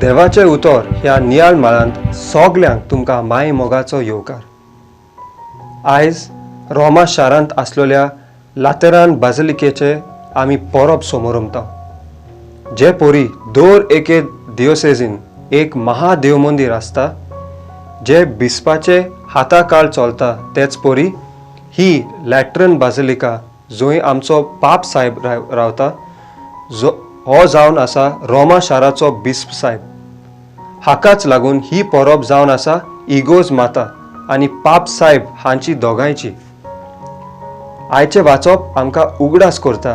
देवाचे उतर ह्या नियाळ माळांत सगल्यांक तुमकां माय मोगाचो येवकार। आयज रोमा शारांत आसलेल्या लातेरान बाझिलिकेचे आमी परब समारंभता। जे पोरी दर एके दियोसेसीन एक महादेव मंदिर आसता जे बिस्पाचे हाताकाळ चलता, तेच पोरी ही लॅट्रन बाझिलिका जंय आमचो पाप साहेब रावता हो जावन आसा रोमा शाराचो बिस्प साहेब। हाकाच लागून ही परब जावन आसा इगोर्ज माता आनी पाप साहेब हांची दोगांयची। आयचे वाचप आमकां उगडास करता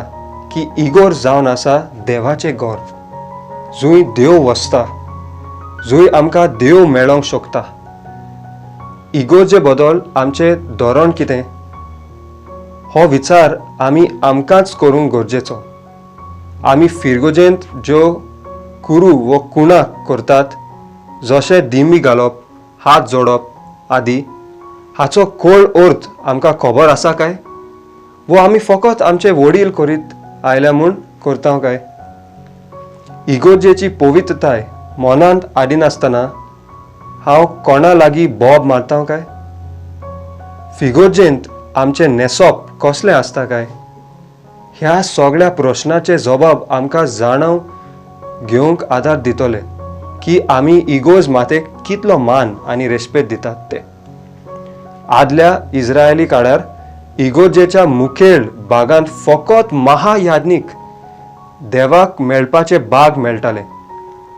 की इगोर्ज जावन आसा देवाचे घर, जंय देव वसता, जंय आमकां देव मेळोंक शकता। इगोर्जे बदल आमचे धोरण कितें हो विचार आमी आमकांच करूंक गरजेचो। आमी फिरगोजेंत ज्यो कुरू व कुणा करतात, जशे दिमी घालप, हात जोडप आदी, हाचो खोल अर्थ आमकां खबर आसा काय? वो आमी फकत आमचे वडील करीत आयल्या म्हूण करता काय? इगोर्जेची पवित्रताय मनांत आडिनासतना हांव कोणा लागीं बोब मारता काय? फिगोर्जेंत आमचे न्हेसप कसलें आसता काय? ह्या सगळ्या प्रश्नाचे जबाब आमकां जाणव घेवंक आदार दितले की आमी इगोर्ज मातेक कितलो मान आनी रेस्पेद दितात ते। आदल्या इस्रायली काळार इगोर्जेच्या मुखेल बागांत फकत महायाजनीक देवाक मेळपाचे बाग मेळटाले,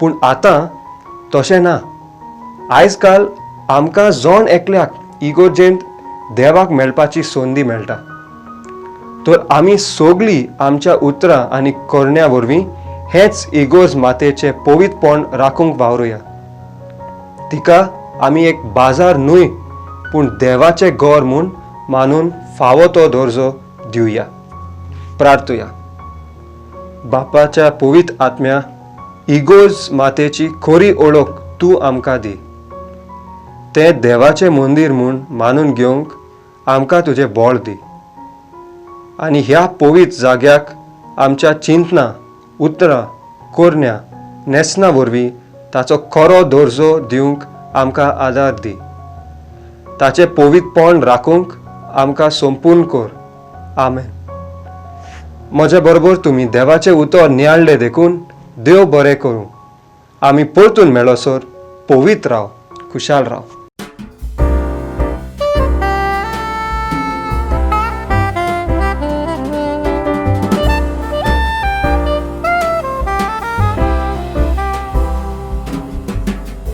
पूण आतां तशें ना। आयज काल आमकां जण एकल्याक इगोर्जेंत देवाक मेळपाची संदी मेळटा, तर आमी सगळीं आमच्या उतरां आनी करण्या वरवीं हेच इगोर्ज मातेचे पवित्रपण राखूंक वावरुया। तिका आमी एक बाजार न्हय पूण देवाचे घर म्हूण मानून फावो तो दर्जो दिवया। प्रार्थुया। बापाच्या पवित्र आत्म्या, इगोर्ज मातेची खरी ओळख तूं आमकां दी। तें देवाचे मंदिर म्हूण मानून घेवंक आमकां तुजें बळ दी आनी ह्या पवित्र जाग्याक आमच्या चिंतना, उतरां, करण्या, नेसना वरवीं ताचो खरो दर्जो दिवंक आमकां आदार दी। ताचें पवित्रपण राखूंक आमकां संपूर्ण कर। आमेन। म्हजे बरोबर तुमी देवाचे उतर नियाळ्ळे देखून देव बरें करूं। आमी परतून मेळसर पवित्र राव, खुशाल राव।